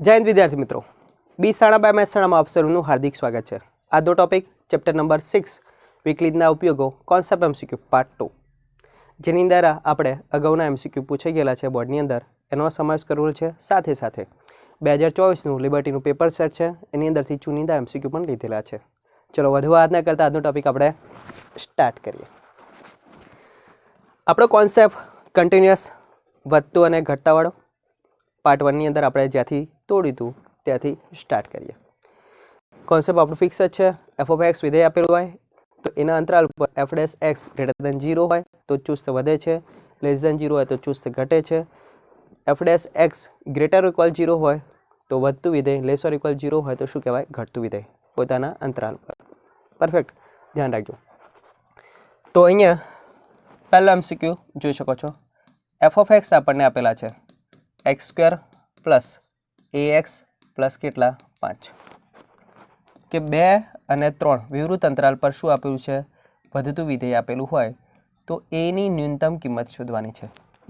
જય હિન્દ વિદ્યાર્થી મિત્રો, બી શાળા બાય મેથ્સ શાળામાં આપ સૌનું હાર્દિક સ્વાગત છે। આજનો ટોપિક ચેપ્ટર નંબર 6 વિકલિતના ઉપયોગો કોન્સેપ્ટ એમસીક્યુ પાર્ટ 2, જેની અંદર આપણે અગાઉના એમસીક્યુ પૂછાઈ ગયેલા છે બોર્ડની અંદર, એનો સમાવેશ કરેલો છે। સાથે સાથે 2024નું લિબર્ટીનું પેપર સેટ છે, એની અંદરથી ચુનિંદા એમસીક્યુ પણ લીધેલા છે। ચલો વધુ વાત ન કરતા આજનો ટોપિક આપણે સ્ટાર્ટ કરીએ। આપણો કોન્સેપ્ટ કન્ટિન્યુઅસ વધતું અને ઘટતાવાળો પાર્ટ 1ની અંદર આપણે જ્યાંથી તોડ્યું હતું ત્યાંથી સ્ટાર્ટ કરીએ। કોન્સેપ્ટ આપણું ફિક્સ જ છે। એફ ઓફ એક્સ વિધેય આપેલું હોય તો એના અંતરાલ પર F dash x greater than 0 હોય તો ચુસ્ત વધે છે, લેસ દેન 0 હોય તો ચુસ્ત ઘટે છે। F dash x greater equal 0 હોય તો વધતું વિધેય, લેસ ઓર ઇક્વલ 0 હોય તો શું કહેવાય? ઘટતું વિધેય પોતાના અંતરાલ પર। પરફેક્ટ, ધ્યાન રાખજો। તો અહીંયા પહેલો એમસીક્યુ જોઈ શકો છો। એફ ઓફ એક્સ આપણને આપેલા છે એક્સ સ્ક્વેર પ્લસ એ એક્સ પ્લસ કેટલા 5 કે 2 અને 3 વિવૃત અંતરાલ પર શું આપેલું છે? વધતું વિધેય આપેલું હોય તો એની ન્યૂનતમ કિંમત શોધવાની છે।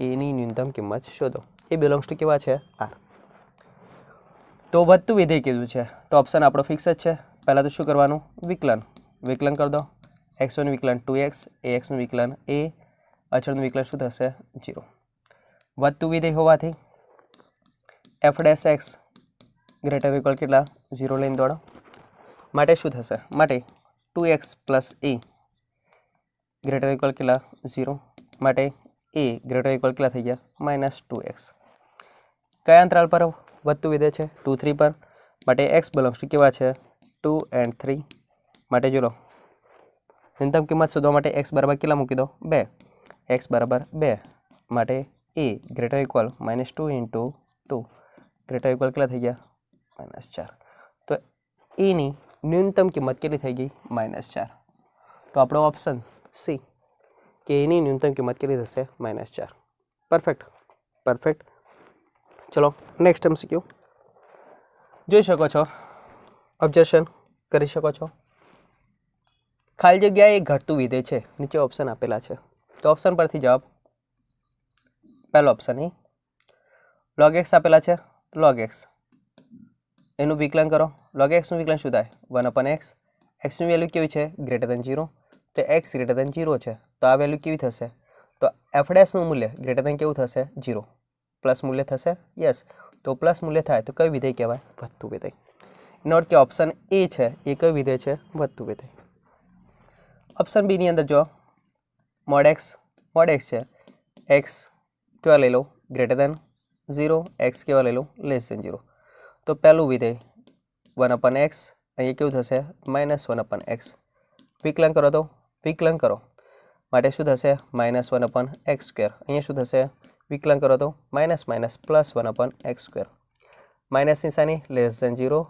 એની ન્યૂનતમ કિંમત શોધો। એ બિલોંગ્સ ટુ કેવા છે? આર। તો વધતું વિધેય કીધું છે તો ઓપ્શન આપણો ફિક્સ જ છે। પહેલાં તો શું કરવાનું? વિકલન કરી દો। એક્સ1 વિકલન 2x, એક્સનું વિકલન એ, અચળનું વિકલન શું થશે? 0। વધતું વિધેય હોવાથી F dash x greater equal કેટલા? 0 લઈને દોડો। માટે શું થશે? માટે 2x પ્લસ એ ગ્રેટર ઇક્વલ કેટલા? 0। માટે એ ગ્રેટર ઇક્વલ કેટલા થઈ ગયા? -2x। કયા અંતરાલ પર વધતું વિધેય છે? 2, 3 પર। માટે એક્સ બિલોંગ્સ ટુ કેવા છે? 2 and 3। માટે જો લો ન્યૂનતમ કિંમત શોધવા માટે એક્સ બરાબર કેટલા મૂકી દો? 2। એક્સ બરાબર 2 માટે એ greater equal -2 into 2 greater equal કેટલા થઈ ગયા? -4। તો એની ન્યૂનતમ કિંમત કેટલી થઈ ગઈ? -4। તો આપણો ઓપ્શન સી કે એની ન્યૂનતમ કિંમત કેટલી થશે? -4। પરફેક્ટ। ચલો નેક્સ્ટ એમસીક્યુ જોઈ શકો છો, ઓબ્ઝર્વેશન કરી શકો છો। ખાલી જગ્યાએ ઘટતું વિધેય છે, નીચે ઓપ્શન આપેલા છે તો ઓપ્શન પરથી જવાબ પહેલો ઓપ્શન એ। log x આપેલા છે, log x એનું વિકલન કરો। log x નું વિકલન શું થાય? 1/x। x ની વેલ્યુ કેવી છે? Greater than 0। તો x ગ્રેટર દેન 0 છે તો આ વેલ્યુ કેવી થશે? તો એફ ડેશનું મૂલ્ય ગ્રેટર દેન કેવું થશે? 0। પ્લસ મૂલ્ય થશે? યસ। તો પ્લસ મૂલ્ય થાય તો કયું વિધેય કહેવાય? વધતું વિધેય। એનો અર્થ કે ઓપ્શન એ છે એ કયું વિધેય છે? વધતું વિધેય। ઓપ્શન બી ની અંદર જો મોડ એક્સ છે, એક્સ કેવા લઈ લો? ગ્રેટર દેન 0, એક્સ કેવા લઈ લો? Less than 0। તો પહેલું વિધેય 1/x અહીંયા કેવું થશે? -1/x। વિકલન કરો માટે શું થશે? -1/x²। અહીંયા શું થશે? વિકલન કરો તો +1/x²। માઇનસ નિશાની લેસ દેન 0,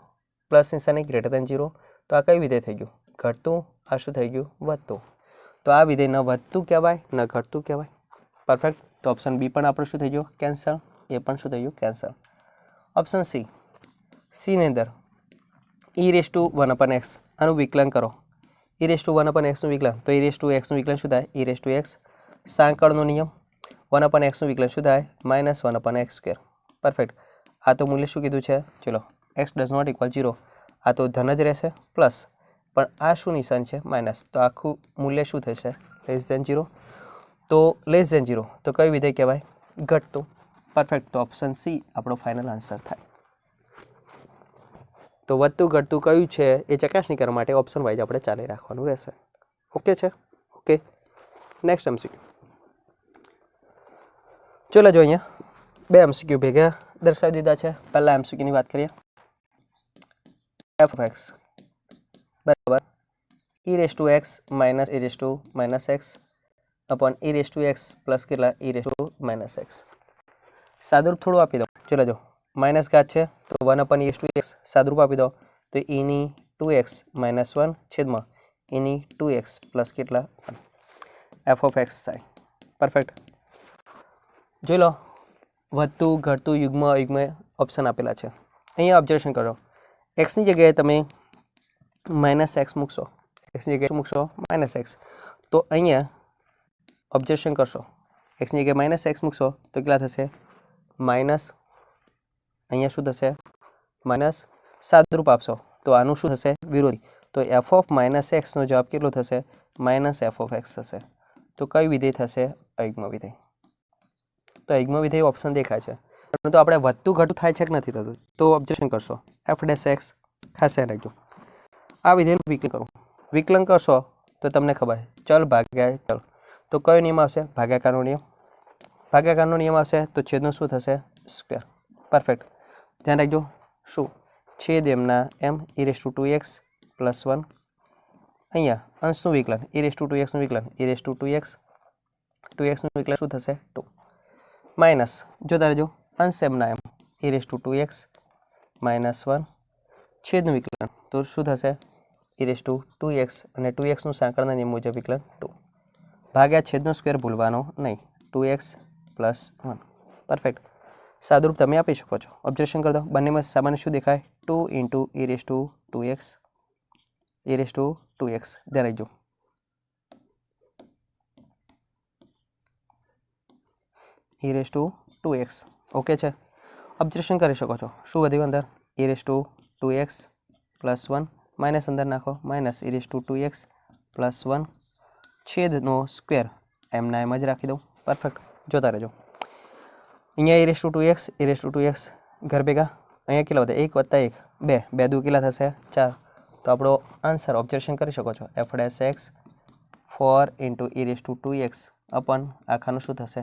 પ્લસ નિશાની ગ્રેટર દેન 0। તો આ કયું વિધેય થઈ ગયું? ઘટતું। આ શું થઈ ગયું? વધતું। તો આ વિધેય ન વધતું કહેવાય ન ઘટતું કહેવાય। પરફેક્ટ। તો ઓપ્શન બી પણ આપણું શું થઈ ગયું? કેન્સલ। એ પણ શું થઈ ગયું? કેન્સલ। ઓપ્શન સી ની અંદર e⁻1/x આનું વિકલન કરો। e⁻1/x નું વિકલન તો e⁻x નું વિકલન શું થાય? e⁻x। સાંકળનો નિયમ 1/x નું વિકલન શું થાય? -1/x²। પરફેક્ટ। આ તો મૂલ્ય શું કીધું છે? ચલો x ડઝ નોટ ઇક્વલ 0, આ તો ધન જ રહેશે, પ્લસ પણ આ શું નિશાન છે? માઇનસ। તો આખું મૂલ્ય શું થશે? Less than 0। તો લેસ દેન 0 તો કયું વિધેય કહેવાય? ઘટતું। પરફેક્ટ। તો ઓપ્શન સી આપણો ફાઇનલ આન્સર થાય। તો વધતું ઘટતું કયું છે એ ચકાસણી કરવા માટે ઓપ્શન વાઇઝ આપણે ચાલી રાખવાનું રહેશે। ઓકે છે? ઓકે। નેક્સ્ટ એમસીક્યુ ચલો જો અહીંયા બે એમસીક્યુ ભેગા દર્શાવી દીધા છે। પહેલા એમસીક્યુની વાત કરીએ। એફ ઓફ એક્સ બરાબર e⁻x minus e⁻x upon e⁻x plus કેટલા? e⁻x। સાદુરૂપ થોડું આપી દો। ચલો જો માઇનસ ઘાત છે તો 1/e⁻x સાદુરૂપ આપી દો તો એની 2x - 1 છેદમાં એની 2x પ્લસ કેટલા? એફ ઓફ એક્સ થાય। પરફેક્ટ। જોઈ લો વધતું ઘટતું યુગ્મ અયુગ્મ ઓપ્શન આપેલા છે। અહીંયા ઓબ્ઝર્વેશન કરો, એક્સની જગ્યાએ તમે -x મૂકશો, એક્સની જગ્યાએ મૂકશો -x, તો અહીંયા ઓબ્ઝર્વેશન કરશો, એક્સની જગ્યાએ -x મૂકશો તો કેટલા થશે? માઇનસ અહીંયા શું થશે? માઇનસ સાદુરૂપ આપશો તો આનું શું થશે વિરોધી તો એફ ઓફ માઇનસ એક્સનો જવાબ કેટલો થશે માઇનસ એફ ઓફ એક્સ થશે તો કઈ વિધેય થશે અયુગ્મ વિધેય તો અયુગ્મ વિધેય ઓપ્શન દેખાય છે પરંતુ આપણે વધતું ઘટતું થાય છે કે નથી થતું તો ઓબ્ઝર્વેશન કરશો એફ ડેશ એક્સ ખાસ ધ્યાન રાખજો આ વિધેયનું વિકલન કરો વિકલન કરશો તો તમને ખબર ચલ ભાગ્યા ચલ તો કયો નિયમ આવશે ભાગાકારનો નિયમ આવશે તો છેદનું શું થશે સ્ક્વેર પરફેક્ટ ધ્યાન રાખજો શું છેદ એમના એમ e raise to 2x plus 1 અહીંયા અંશનું વિકલન ઈ રેસ ટુ 2xનું વિકલન ઈ રેસ ટુ 2xનું વિકલન શું થશે 2 માઇનસ જોતા રહેજો અંશ એમના એમ e raise to 2x minus 1 છેદનું વિકલન તો શું થશે ઈ રેસ ટુ 2x અને 2xનું સાંકળના નિયમ મુજબ વિકલન 2 ભાગ્યા છેદનો સ્ક્વેર ભૂલવાનો નહીં 2x પ્લસ 1 પરફેક્ટ સાદુરૂપ તમે આપી શકો છો ઓબ્ઝર્વેશન કરી દો બંનેમાં સામાન્ય શું દેખાય 2 into e raise to 2x e raise to 2x ધ્યાન રાખજો e raise to 2x okay છે ઓબ્ઝર્વેશન કરી શકો છો શું વધ્યું અંદર e raise to 2x plus 1 minus અંદર નાખો minus e raise to 2x plus 1 છેદનો સ્ક્વેર એમના એમ જ રાખી દઉં પરફેક્ટ જોતા રહેજો અહીંયા e raise to 2x e raise to 2x ઘર ભેગા અહીંયા કેટલા વધે 1 વત્તા 1 2 2 દુ કેટલા થશે 4 તો આપણો આન્સર ઓબ્ઝર્વેશન કરી શકો છો F dash x 4 into e raise to 2x અપન આખાનું શું થશે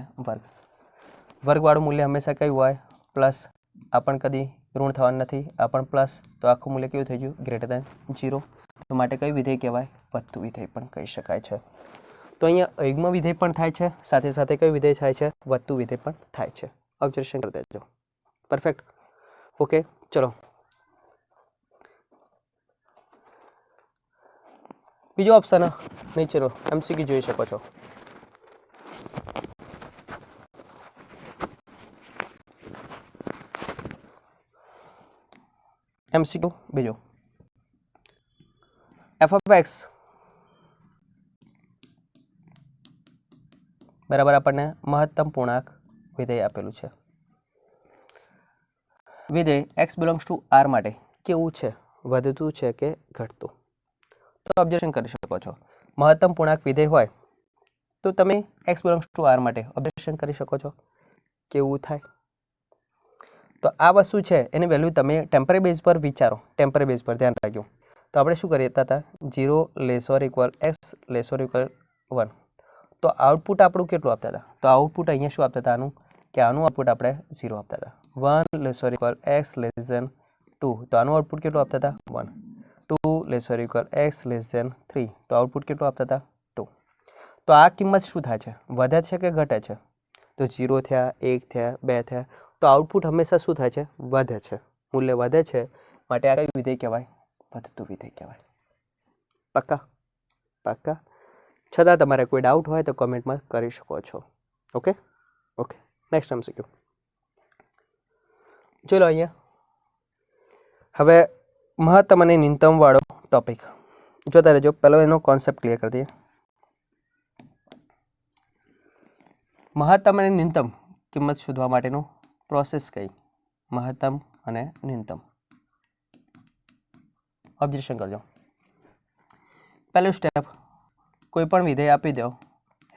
વર્ગવાળું મૂલ્ય હંમેશા કયું હોય પ્લસ આ પણ કદી ઋણ થવાનું નથી આ પણ પ્લસ તો આખું મૂલ્ય કેવું થઈ ગયું ગ્રેટર દેન 0 તો માટે કયું વિધેય કહેવાય વધતું વિધેય પણ કહી શકાય છે તો અહીંયા અયુગ્મ વિધેય પણ થાય છે સાથે સાથે કયું વિધેય થાય છે વધતું વિધેય પણ થાય છે ઓબ્ઝર્વેશન કરી દેજો પરફેક્ટ ઓકે ચલો બીજો ઓપ્શન નીચેનો એમસીક્યુ જોઈ શકો છો એમસીક્યુ બીજો એફ ઓફ એક્સ બરાબર આપણને મહત્તમ પૂર્ણાંક વિધેય આપેલું છે વિધેય એક્સ બિલોંગ્સ ટુ આર માટે કેવું છે વધતું છે કે ઘટતું તો ઓબ્ઝર્વેશન કરી શકો છો મહત્તમ પૂર્ણાંક વિધેય હોય તો તમે એક્સ બિલોંગ્સ ટુ આર માટે ઓબ્ઝર્વેશન કરી શકો છો કેવું થાય તો આ વસ્તુ છે એની વેલ્યુ તમે ટેમ્પરરી બેઝ પર વિચારો ટેમ્પરરી બેઝ પર ધ્યાન રાખજો તો આપણે શું કરીએ હતા 0 lesser equal x laser equal 1 તો આઉટપુટ આપણું કેટલું આપતા હતા તો આઉટપુટ અહીંયા શું આપતા હતા આનું કે આનું આઉટપુટ આપણે 0 આપતા હતા 1 lesser equal x less than 2 તો આનું આઉટપુટ કેટલું આપતા હતા 1 2 lesser equal x less than 3 તો આઉટપુટ કેટલું આપતા હતા 2 તો આ કિંમત શું થાય છે વધે છે કે ઘટે છે તો 0 થયા 1 થયા 2 થયા તો આઉટપુટ હંમેશા શું થાય છે વધે છે મૂલ્ય વધે છે માટે આ કયું વિધેય કહેવાય વધતું વિધેય કહેવાય પાક્કા પાક્કા છતાં તમારે કોઈ ડાઉટ હોય તો કોમેન્ટમાં કરી શકો છો ઓકે ઓકે નેક્સ્ટ એમસીક્યુ ચલો અહીંયા હવે મહત્તમ અને ન્યૂનતમ વાળો ટોપિક જોતા રહેજો પહેલો એનો કોન્સેપ્ટ ક્લિયર કરી દઈએ મહત્તમ અને ન્યૂનતમ કિંમત શોધવા માટેનું પ્રોસેસ કઈ મહત્તમ અને ન્યૂનતમ ઓબ્ઝર્વેશન કરજો પહેલું સ્ટેપ કોઈ પણ વિધેય આપી દો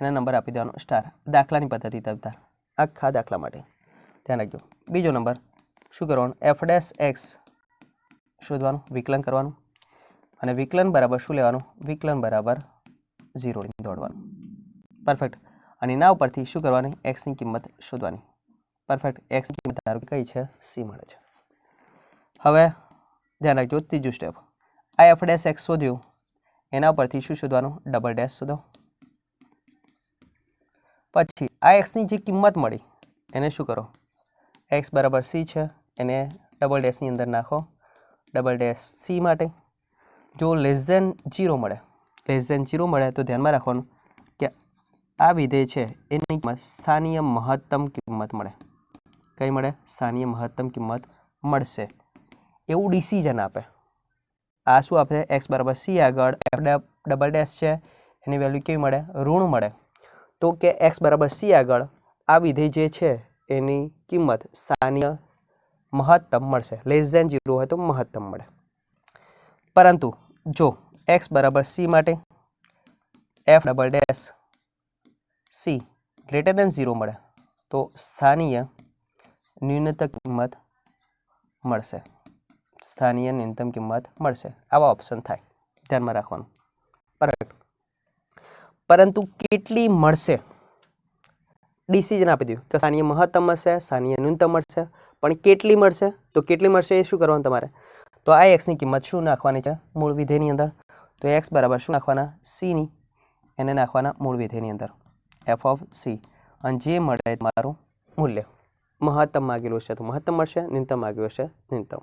એના નંબર આપી દેવાનો સ્ટાર દાખલાની પદ્ધતિ તરફ આખા દાખલા માટે ધ્યાન રાખજો બીજો નંબર શું કરવાનું એફ ડેશ એક્સ શોધવાનું વિકલન કરવાનું અને વિકલન બરાબર શું લેવાનું વિકલન બરાબર 0 દોડવાનું પરફેક્ટ અને એના ઉપરથી શું કરવાની એક્સની કિંમત શોધવાની પરફેક્ટ એક્સની કિંમત ધારો કે કઈ છે સી મળે છે હવે ધ્યાન રાખજો ત્રીજું સ્ટેપ આ એફ ડેશ એક્સ શોધ્યું એના ઉપરથી શું શોધવાનું ડબલ ડેશ શોધો પછી આ એક્સની જે કિંમત મળી એને શું કરો એક્સ બરાબર સી છે એને ડબલ ડેશની અંદર નાખો ડબલ ડેશ સી માટે જો લેસ ધેન 0 મળે તો ધ્યાનમાં રાખવાનું કે આ વિધેય છે એની કિંમત સ્થાનીય મહત્તમ કિંમત મળે કઈ મળે સ્થાનીય મહત્તમ કિંમત મળશે એવું ડિસિઝન આપે આ શું આપે એક્સ બરાબર સી આગળ એફ ડબલ ડેશ છે એની વેલ્યુ કેવી મળે ઋણ મળે તો કે એક્સ બરાબર સી આગળ આ વિધેય જે છે એની કિંમત સ્થાનીય મહત્તમ મળશે, લેસ ધેન 0 હોય તો મહત્તમ મળે. પરંતુ જો x બરાબર c માટે f double dash c greater than 0 મળે તો સ્થાનીય ન્યૂનતમ કિંમત મળશે, સ્થાનીય ન્યૂનતમ કિંમત મળશે. આવા ઓપ્શન થાય, ધ્યાનમાં રાખવાનું. પરફેક્ટ. પરંતુ કેટલી મળશે ડિસિઝન આપી દીધું કે સ્થાનીય મહત્તમ મળશે, સ્થાનીય ન્યૂનતમ મળશે, પણ કેટલી મળશે તો કેટલી મળશે એ શું કરવાનું તમારે, તો આ એક્સની કિંમત શું નાખવાની છે મૂળ વિધેયની અંદર, તો એક્સ બરાબર શું નાખવાના, સીની એને નાખવાના મૂળ વિધેયની અંદર એફ ઓફ સી, અને જે મળે તમારું મૂલ્ય મહત્તમ માગેલું છે તો મહત્તમ મળશે, ન્યૂનતમ માગ્યું છે ન્યૂનતમ.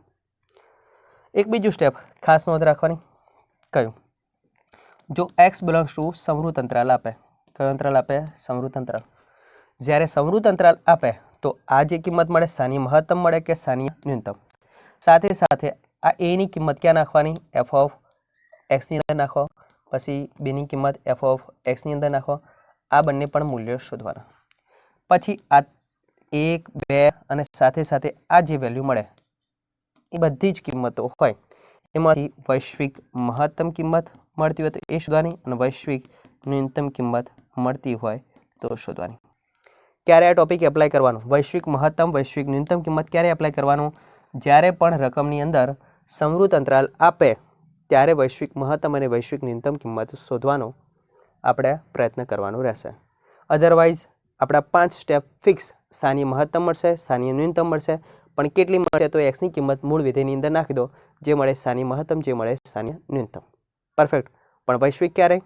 એક બીજું સ્ટેપ ખાસ નોંધ રાખવાની, કયું, જો એક્સ બિલોંગ્સ ટુ સમૃદ્ધ અંતરાલ આપે, કયો અંતરાલ આપે, સમૃદ્ધ અંતરાલ. જ્યારે સમૃદ્ધ અંતરાલ આપે તો આ જે કિંમત મળે સ્થાનીય મહત્તમ મળે કે સ્થાનીય ન્યૂનતમ, સાથે સાથે આ એની કિંમત ક્યાં નાખવાની, એફ ઓફ એક્સની અંદર નાખો, પછી બીની કિંમત એફ ઓફ એક્સની અંદર નાખો, આ બંને પણ મૂલ્યો શોધવાના. પછી આ 1, 2 અને સાથે સાથે આ જે વેલ્યુ મળે એ બધી જ કિંમતો હોય એમાંથી વૈશ્વિક મહત્તમ કિંમત મળતી હોય તો એ શોધવાની, અને વૈશ્વિક ન્યૂનતમ કિંમત મળતી હોય તો શોધવાની. ક્યારે આ ટોપિક એપ્લાય કરવાનો, વૈશ્વિક મહત્તમ વૈશ્વિક ન્યૂનતમ કિંમત ક્યારે એપ્લાય કરવાનું, જ્યારે પણ રકમની અંદર સમૃદ્ધ અંતરાલ આપે ત્યારે વૈશ્વિક મહત્તમ અને વૈશ્વિક ન્યૂનતમ કિંમત શોધવાનો આપણે પ્રયત્ન કરવાનો રહેશે. અધરવાઇઝ આપણા 5 સ્ટેપ ફિક્સ, સ્થાનીય મહત્તમ મળશે, સ્થાનીય ન્યૂનતમ મળશે, પણ કેટલી મળે તો એક્સની કિંમત મૂળ વિધેયની અંદર નાખી દો, જે મળે સ્થાનીય મહત્તમ, જે મળે સ્થાનીય ન્યૂનતમ. પરફેક્ટ. પણ વૈશ્વિક ક્યારે,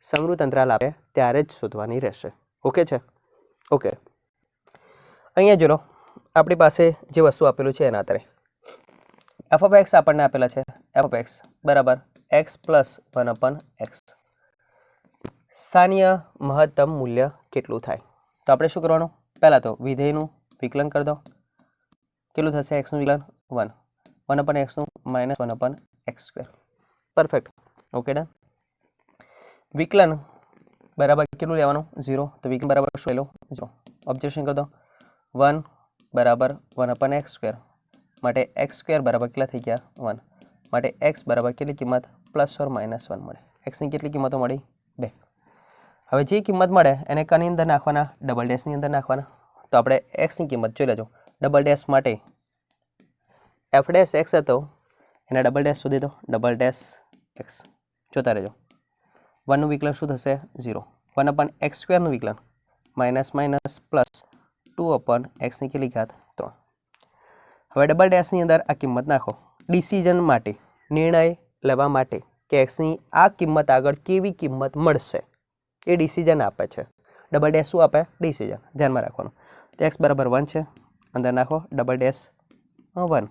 સમૃદ્ધ અંતરાલ આપે ત્યારે જ શોધવાની રહેશે. ઓકે છે? ઓકે. અહીંયા જો લો, આપણી પાસે જે વસ્તુ આપેલું છે એના આધારે એફ ઓફ એક્સ આપણને આપેલા છે, એફ ઓફ એક્સ બરાબર એક્સ પ્લસ 1/x. સ્થાનીય મહત્તમ મૂલ્ય કેટલું થાય, તો આપણે શું કરવાનું, પહેલાં તો વિધેયનું વિકલન કરી દો. કેટલું થશે એક્સનું વિકલન, 1, 1/xનું minus 1/x². Perfect. Okay done. વિકલન બરાબર કેટલું લેવાનું, 0, તો વિકલન બરાબર શું લેવું, 0. ઓબ્જેક્શન કરી દો, 1 બરાબર 1/x² માટે x² બરાબર કેટલા થઈ ગયા, 1, માટે x બરાબર કેટલી કિંમત, પ્લસ ઓર માઇનસ 1 મળે. એક્સની કેટલી કિંમતો મળી, 2. હવે જે કિંમત મળે એને કની અંદર નાખવાના, ડબલ ડેશની અંદર નાખવાના. તો આપણે એક્સની કિંમત જોઈ લેજો, ડબલ ડેશ માટે એફ ડેશ એક્સ હતો એના ડબલ ડેશ શોધી દો, ડબલ ડેશ એક્સ. જોતા રહેજો, 1નું વિકલન શું થશે, 0, 1/x² નું વિકલન માઇનસ માઇનસ પ્લસ 2/x ની કેટલી ઘાત, 3. હવે ડબલ ડેશની અંદર આ કિંમત નાખો, ડિસિઝન માટે, નિર્ણય લેવા માટે કે એક્સની આ કિંમત આગળ કેવી કિંમત મળશે એ ડિસિઝન આપે છે. ડબલ ડેશ શું આપે, ડિસિઝન. ધ્યાનમાં રાખવાનું. તો એક્સ બરાબર 1 છે, અંદર નાખો ડબલ ડેશ 1,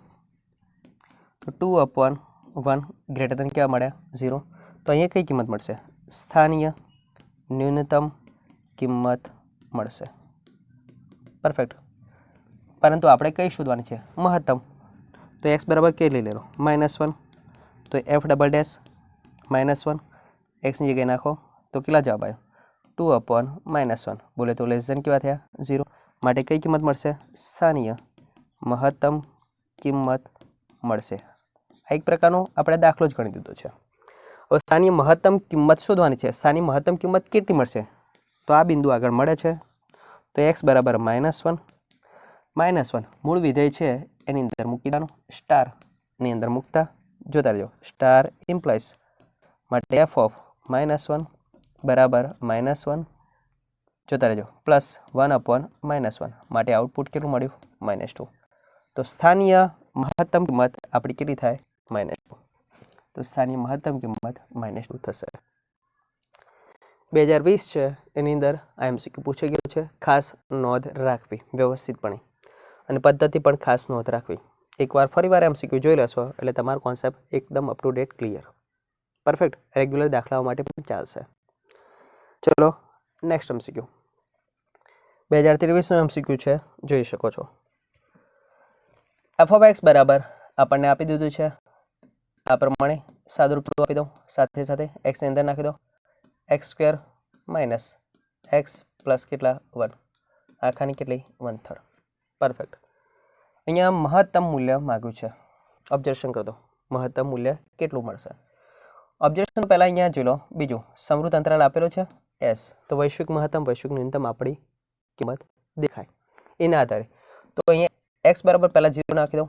તો 2/1 ગ્રેટર ધેન કેવા મળે, 0. તો અહીંયા કઈ કિંમત મળશે, સ્થાનીય ન્યૂનતમ કિંમત મળશે. પરફેક્ટ. પરંતુ આપણે કઈ શોધવાની છે, મહત્તમ. તો એક્સ બરાબર કેટલી લેલો, -1, તો એફ ડબલ ડેશ -1 એક્સની જગ્યાએ નાખો તો કેટલા જવાબ આવ્યો, 2/-1. બોલે તો લેસ ધેન કેવા થયા, 0. માટે કઈ કિંમત મળશે, સ્થાનીય મહત્તમ કિંમત મળશે. આ એક પ્રકારનો આપણે દાખલો જ ગણી દીધો છે. હવે સ્થાનીય મહત્તમ કિંમત શોધવાની છે. સ્થાનીય મહત્તમ કિંમત કેટલી મળશે, તો આ બિંદુ આગળ મળે છે, તો એક્સ બરાબર -1 મૂળ વિધેય છે એની અંદર મૂકી દેવાનું, સ્ટારની અંદર મૂકતા જોતા રહેજો, સ્ટાર ઇમ્પ્લાઇઝ માટે એફ ઓફ -1 બરાબર -1 જોતા રહેજો, પ્લસ 1/-1 માટે આઉટપુટ કેટલું મળ્યું, -2. તો સ્થાનીય મહત્તમ કિંમત આપણી કેટલી થાય, -2. તો સ્થાનીય મહત્તમ કિંમત -2 થશે. 2020 છે એની અંદર આ એમસીક્યુ પૂછાઈ ગયું છે. ખાસ નોંધ રાખવી વ્યવસ્થિતપણે, અને પદ્ધતિ પણ ખાસ નોંધ રાખવી. એકવાર ફરીવાર એમસીક્યુ જોઈ લેશો એટલે તમારો કોન્સેપ્ટ એકદમ up to date clear. Perfect. Regular દાખલાઓ માટે પણ ચાલશે. ચલો નેક્સ્ટ એમસીક્યુ 2023નો એમસીક્યુ છે, જોઈ શકો છો. એફ ઓફ એક્સ બરાબર આપણને આપી દીધું છે આ પ્રમાણે, સાદુરૂપ આપી દો, સાથે સાથે એક્સની અંદર નાખી દો, x² માઇનસ એક્સ પ્લસ કેટલા, 1, આખાની કેટલી, 1/3. પરફેક્ટ. અહીંયા મહત્તમ મૂલ્ય માગ્યું છે. ઓબ્ઝર્વેશન કરો, મહત્તમ મૂલ્ય કેટલું મળશે. ઓબ્ઝર્વેશન પહેલાં અહીંયા જોઈ લો. બીજું સમૃદ્ધ અંતરાલ આપેલો છે એસ, તો વૈશ્વિક મહત્તમ વૈશ્વિક ન્યૂનતમ આપણી કિંમત દેખાય એના આધારે. તો અહીંયા એક્સ બરાબર પહેલાં 0 નાખી દો.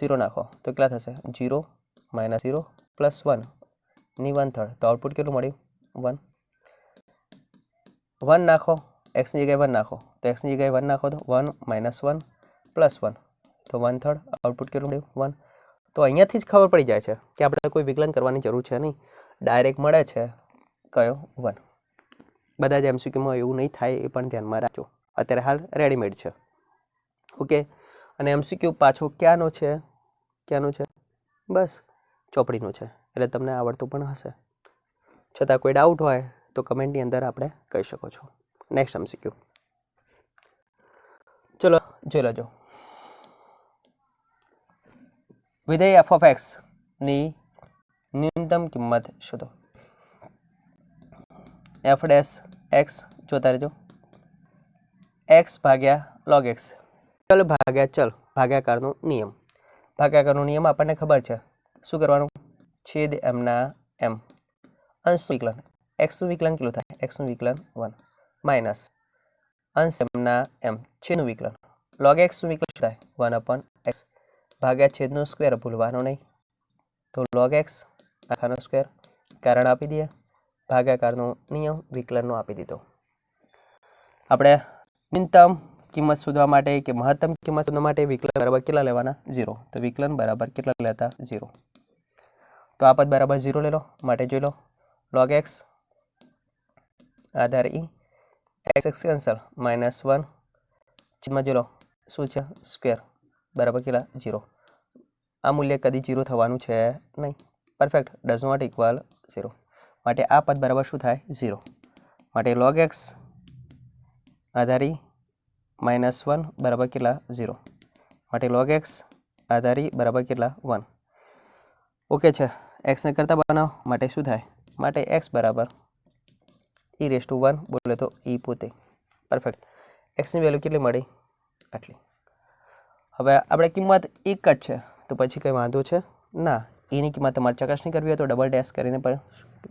0 નાખો તો કેટલા થશે? 0 - 0 + 1 ની 1/3, તો આઉટપુટ કેટલું મળ્યું? 1. 1 નાખો, એક્સની જગ્યાએ 1 નાખો, તો એક્સની જગ્યાએ 1 નાખો તો 1 - 1 + 1, તો 1/3, આઉટપુટ કેટલું મળ્યું? 1. તો અહીંયાથી જ ખબર પડી જાય છે કે આપણે કોઈ વિકલન કરવાની જરૂર છે નહીં, ડાયરેક્ટ મળે છે કયો? 1. બધા જ એમસીક્યુમાં એવું નહીં થાય એ પણ ધ્યાનમાં રાખજો. અત્યારે હાલ રેડીમેડ છે. ઓકે. અને એમસીક્યુ પાછો ક્યાંનો છે? બસ ચોપડીનું છે, એટલે તમને આવડતું પણ હશે. છતાં કોઈ ડાઉટ હોય તો કમેન્ટની અંદર આપણે કહી શકો છો. નેક્સ્ટ એમસીક્યુ ચલો જોઈ લેજો. વિધેય f of x ની ન્યૂનતમ કિંમત શોધો. f ડેશ x જોતા રહેજો. x ભાગ્યા log x, ચલ ભાગ્યા ચલ, ભાગાકારનો નિયમ. ભાગાકારનો નિયમ આપણને ખબર છે. શું કરવાનું? છેદ એમના એમ, અંશનું વિકલન. એક્સનું વિકલન કેટલું થાય? એક્સનું વિકલન 1 માઇનસ અંશ એમના એમ છેદનું વિકલન. log x નું વિકલન શું થાય? 1/x ભાગ્યા છેદનો સ્ક્વેર ભૂલવાનો નહીં. તો log x આખાનો સ્ક્વેર, કારણ આપી દઈએ, ભાગાકારનો નિયમ વિકલનનો આપી દીધો. આપણે ન્યૂનતમ કિંમત શોધવા માટે કે મહત્તમ કિંમત શોધવા માટે વિકલન બરાબર કેટલા લેવાના? 0. તો વિકલન બરાબર કેટલા લેતા? 0. તો આ પદ બરાબર 0 લઈ લો. માટે જોઈ લો, log x આધાર e, x કેન્સલ, -1 છેદમાં જોઈ લો શું છે? સ્ક્વેર બરાબર કેટલા? 0. આ મૂલ્ય કદી 0 થવાનું છે નહીં. Perfect, does not equal 0. માટે આ પદ બરાબર શું થાય? 0. માટે log x આધાર e -1 બરાબર કેટલા? 0. માટે log x આધાર e બરાબર કેટલા? 1. ઓકે છે. એક્સને કરતા બનાવો માટે શું થાય? માટે x બરાબર e⁻1 બોલે તો e પોતે. પરફેક્ટ. એક્સની વેલ્યુ કેટલી મળી? આટલી. હવે આપણે કિંમત એક જ છે તો પછી કંઈ વાંધો છે ના. એની કિંમત તમારે ચકાસણી કરવી હોય તો ડબલ ડેશ કરીને પણ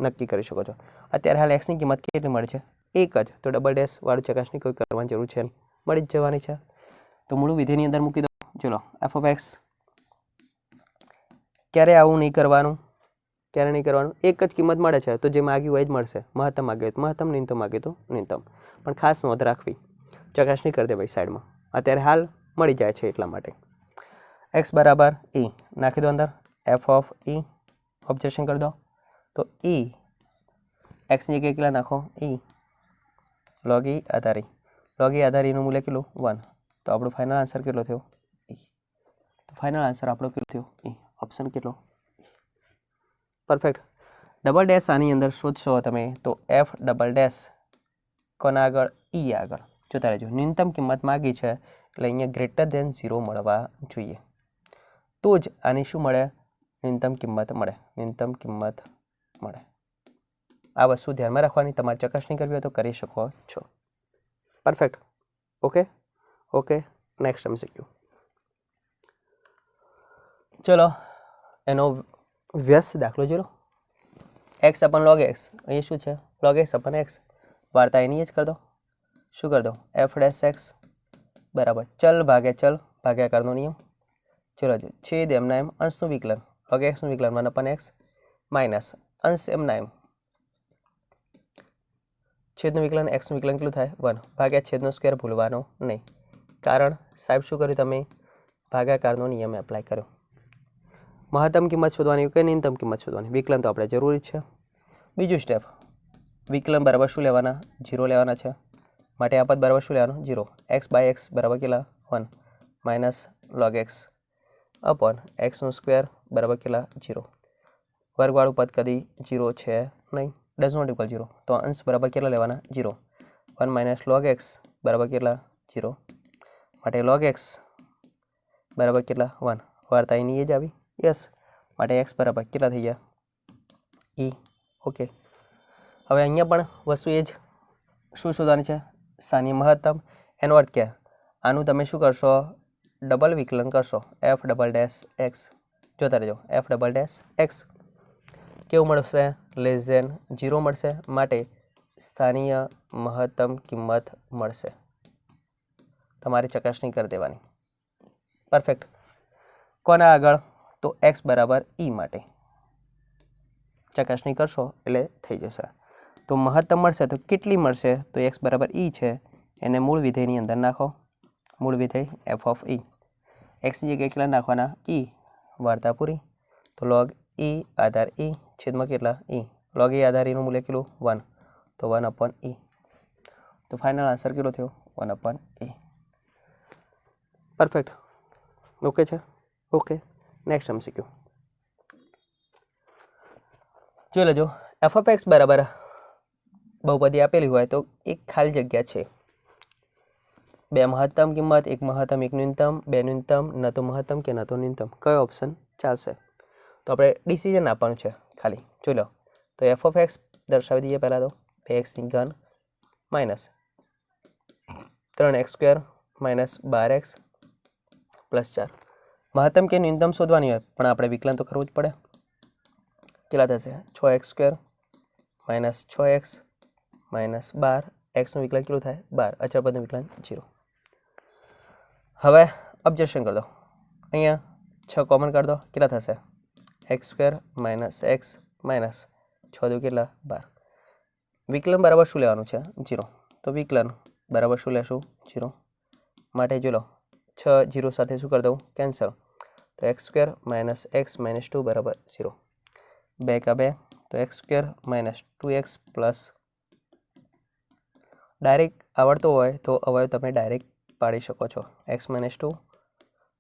નક્કી કરી શકો છો. અત્યારે હાલ એક્સની કિંમત કેટલી મળી છે? એક જ, તો ડબલ ડેશ વાળું ચકાસણી કોઈ કરવાની જરૂર છે નહીં, મળી જ જવાની છે. તો મૂળ વિધેયની અંદર મૂકી દો. ચલો f of x. ક્યારે આવું નહીં કરવાનું? ક્યારે નહીં કરવાનું? એક જ કિંમત મળે છે તો જે માગ્યું હોય જ મળશે. મહત્તમ માગ્યું તો મહત્તમ, ન્યૂનતમ માગ્યું તો ન્યૂનતમ. પણ ખાસ નોંધ રાખવી, ચકાસણી કરી દેવાય સાઈડમાં. અત્યારે હાલ મળી જાય છે એટલા માટે. x બરાબર e નાખી દો અંદર. f of e ઓબ્ઝર્વેશન કરી દો. તો e એક્સની જગ્યાએ કેટલા નાખો? e log e આધાર e. log e આધાર eનું મૂલ્ય કેટલું? 1. તો આપણો ફાઇનલ આન્સર કેટલો થયો? e. તો ફાઇનલ આન્સર આપણો કેટલો થયો? e. ઓપ્શન કેટલો? પરફેક્ટ. ડબલ ડેશ આની અંદર શોધશો તમે તો f ડબલ ડેશ કોના આગળ? e આગળ. જોતા રહેજો. ન્યૂનતમ કિંમત માગી છે એટલે અહીંયા >0 મળવા જોઈએ, તો જ આની શું મળે? ન્યૂનતમ કિંમત મળે. ન્યૂનતમ કિંમત મળે. આ વસ્તુ ધ્યાનમાં રાખવાની. તમારે ચકાસણી કરવી હોય તો કરી શકો છો. પરફેક્ટ. ઓકે. Next MCQ. ચલો એનો વ્યસ્ત દાખલો જોઈ લો. x/log x. અહીં શું છે? log x/x. વાર્તા એની જ કરી દો. શું કરી દો? f ડેશ x બરાબર ચલ ભાગ્યા ચલ, ભાગાકારનો નિયમ. ચલો જો છેદ એમના એમ અંશનું વિકલન. log x નું વિકલન 1/x માઇનસ અંશ એમના એમ છેદનું વિકલન. એક્સનું વિકલન કેટલું થાય? 1 ભાગ્યા છેદનો સ્ક્વેર ભૂલવાનો નહીં. કારણ સાહેબ શું કર્યું તમે? ભાગાકારનો નિયમ એપ્લાય કર્યો. મહત્તમ કિંમત શોધવાની કે ન્યૂનતમ કિંમત શોધવાની? વિકલન તો આપણે જરૂરી છે. બીજું સ્ટેપ, વિકલન બરાબર શું લેવાના? 0 લેવાના છે. માટે આ પદ બરાબર શું લેવાનું? 0. x/x બરાબર કેટલા? 1 માઇનસ log x અપોન એક્સનો સ્ક્વેર બરાબર કેટલા? 0. વર્ગવાળું પદ કદી 0 છે નહીં, ડઝ નોટ ઇક્વલ 0. તો અંશ બરાબર કેટલા લેવાના? 0. 1 માઇનસ log x બરાબર કેટલા? 0. માટે log x બરાબર કેટલા? 1. વાર્તા એની એ જ આવી. યસ. માટે x બરાબર કેટલા થઈ ગયા? e. ઓકે. હવે અહીંયા પણ વસ્તુ એ જ શું શોધવાની છે? સ્થાનીય મહત્તમ. એનો અર્થ કે આનું તમે શું કરશો? ડબલ વિકલન કરશો એફ ડબલ ડેશ એક્સ, જોતા રહેજો, એફ ડબલ ડેશ એક્સ કેવું મળશે? લેસ ધેન 0 મળશે, માટે સ્થાનીય મહત્તમ કિંમત મળશે. તમારે ચકાસણી કરી દેવાની. પરફેક્ટ. કોના આગળ? તો એક્સ બરાબર ઈ માટે ચકાસણી કરશો એટલે થઈ જશે. તો મહત્તમ મળશે તો કેટલી મળશે? તો એક્સ બરાબર ઈ છે, એને મૂળ વિધેયની અંદર નાખો. મૂળ વિધેય એફ ઓફ ઈ, એક્સની જગ્યાએ કેટલા નાખવાના? ઈ. વાર્તા પૂરી. તો લોગ ઈ આધાર ઈ છેદમાં કેટલા? ઈ. લોગ ઈ આધાર ઈનું મૂલ્ય કેટલું? 1. તો 1/e. તો ફાઇનલ આન્સર કેટલો થયો? 1/e. પરફેક્ટ. ઓકે છે? ઓકે. નેક્સ્ટ MCQ જોઈ લેજો. એફ ઓફ એક્સ બરાબર બહુપદી આપેલી હોય તો એક ખાલી જગ્યા છે, બે મહત્તમ કિંમત, એક મહત્તમ એક ન્યૂનતમ, બે ન્યૂનતમ, ન તો મહત્તમ કે ન તો ન્યૂનતમ, કયો ઓપ્શન ચાલશે? તો આપણે ડિસિઝન આપવાનું છે ખાલી. જોઈ લો. તો એફ ઓફ એક્સ દર્શાવી દઈએ પહેલાં તો 2x³ minus 3x² minus 12x plus 4. મહત્તમ કે ન્યૂનતમ શોધવાની હોય પણ આપણે વિકલન તો કરવું જ પડે. કેટલા થશે? 6x² minus 6x minus 12. એક્સનું વિકલન કેટલું થાય? 12. અચળ પદનું વિકલન 0. હવે ઓબ્જેક્શન કરી દો. અહીંયા 6 કોમન કાઢી દો. કેટલા થશે? x² માઇનસ x માઇનસ 6 દુ કેટલા? 12. વિકલન બરાબર શું લેવાનું છે? 0. તો વિકલન બરાબર શું લેશું? 0. માટે જો લો 6 0 સાથે શું કરી દઉં? કેન્સલ. તો x² માઇનસ x માઇનસ 2 બરાબર 0. 2 કા 2 તો x² minus 2x plus, direct આવડતો હોય તો અવયવ તમે ડાયરેક્ટ પાડી શકો છો. x માઇનસ 2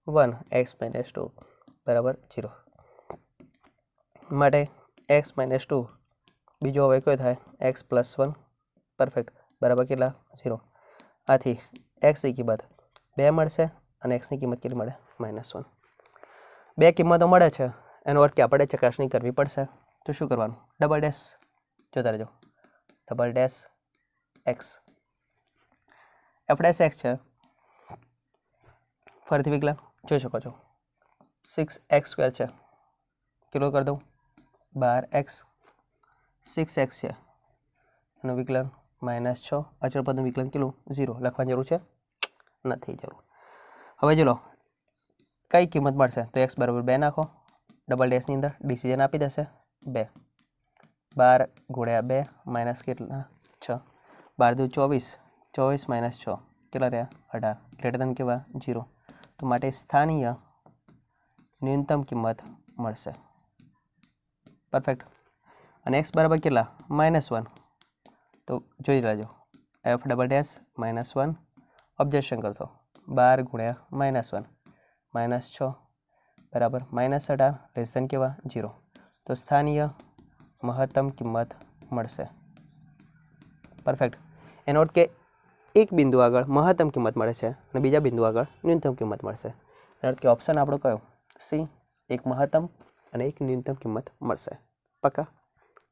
1 x માઇનસ 2 બરાબર 0. માટે x માઇનસ 2 બીજો અવયવ કયો થાય? x plus 1. પરફેક્ટ. બરાબર કેટલા? 0. આથી એક્સની કિંમત 2 મળશે અને એક્સની કિંમત કેટલી મળે? -1. બે કિંમતો મળે છે, એનો અર્થ કે આપણે ચકાસણી કરવી પડશે. તો શું કરવાનું? ડબલ ડેશ જોતા રહેજો. Double dash x, F dash x છે. ફરીથી વિકલન જોઈ શકો છો. 6x² છે, કેટલો કરી દઉં? 12x. 6x છે એનું વિકલન -6. અચળ પદનું વિકલન કેટલું? 0. લખવાની જરૂર છે? નથી જરૂર. હવે જો લો કઈ કિંમત મળશે? તો x બરાબર 2 નાખો. ડબલ ડેશની અંદર ડિસિઝન આપી દેશે 2. 12 ગુણ્યા 2 માઇનસ કેટલા? 6. 12 દુ 24. 24 માઇનસ 6 કેટલા રહ્યા? 18. ગ્રેટર ધેન કેવા? 0. તો માટે સ્થાનીય ન્યૂનતમ કિંમત મળશે. પરફેક્ટ. અને x બરાબર કેટલા? -1. તો જોઈ લેજો. એફ ડબલ ડેશ -1 ઓબ્જેક્શન કરશો. 12 ગુણ્યા -1 -6 બરાબર -18 લેસ ધેન કેવા? 0. તો સ્થાનીય મહત્તમ કિંમત મળશે. પરફેક્ટ. એનો અર્થ કે એક બિંદુ આગળ મહત્તમ કિંમત મળે છે અને બીજા બિંદુ આગળ ન્યૂનતમ કિંમત મળશે. એનો અર્થ કે ઓપ્શન આપણો કયો? સી. એક મહત્તમ અને એક ન્યૂનતમ કિંમત મળશે. પક્કા?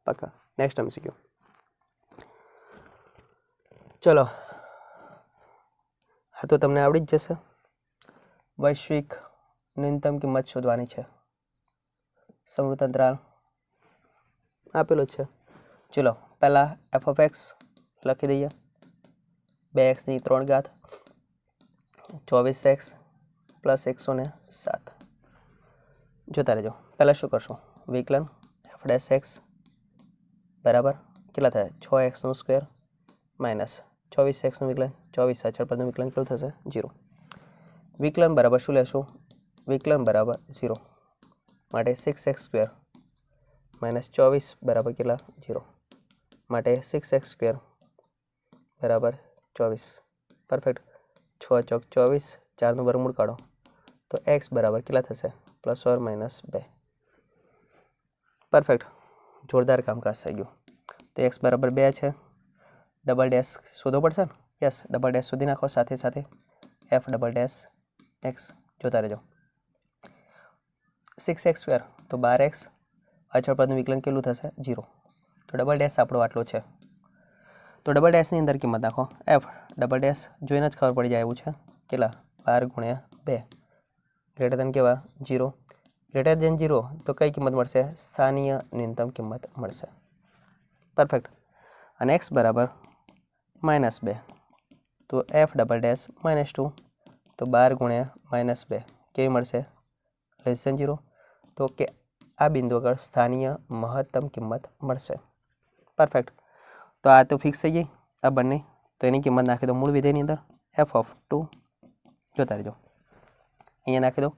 પક્કા. નેક્સ્ટ MCQ ચલો, આ તો તમને આવડી જ જશે. વૈશ્વિક ન્યૂનતમ કિંમત શોધવાની છે. સમૃદ્ધ અંતરાલ આપેલો છે. ચલો પહેલાં એફ ઓફ એક્સ લખી દઈએ. 2x ની 3 ઘાત 24x પ્લસ 107. જોતા રહેજો. પહેલાં શું કરશું? વિકલન એફ ડેશ એક્સ બરાબર કેટલા થાય? 6x² માઇનસ 24xનું વિકલન 24. અચળ પદનું વિકલન કેટલું થશે? 0. વિકલન બરાબર શું લેશું? વિકલન બરાબર 0. માટે 6x² માઇનસ 24 બરાબર કેટલા? 0. માટે 6x² બરાબર 24. પરફેક્ટ. 6 ચોક 24, 4નું વર્ગમૂળ કાઢો તો x બરાબર કેટલા થશે? +or -2. પરફેક્ટ. જોરદાર કામકાજ થઈ ગયું. તો x બરાબર 2 છે. ડબલ ડેશ શોધવો પડશે ને? યસ, ડબલ ડેશ શોધી નાખો. સાથે સાથે એફ ડબલ ડેશ એક્સ જોતા રહેજો. 6x² તો 12x. અચળ પદનું વિકલન કેટલું થશે? 0. તો ડબલ ડેશ આપણો આટલો છે. તો ડબલ ડેશની અંદર કિંમત નાખો. એફ ડબલ ડેશ જોઈને જ ખબર પડી જાય એવું છે. કેટલા? 12 ગુણ્યા 2 ગ્રેટર દેન કેવા 0 ગ્રેટર દેન 0 તો કઈ કિંમત મળશે સ્થાનીય ન્યૂનતમ કિંમત મળશે પરફેક્ટ અને x બરાબર -2 તો f ડબલ ડેશ -2 તો 12 ગુણ્યા -2 કેવી મળશે લેસ દેન 0 તો કે આ બિંદુ આગળ સ્થાનીય મહત્તમ કિંમત મળશે પરફેક્ટ તો આ તો ફિક્સ થઈ ગઈ આ બંને તો એની કિંમત નાખી દો મૂળ વિધેયની અંદર f ઓફ 2 જોતા રહેજો અહીંયા નાખી દો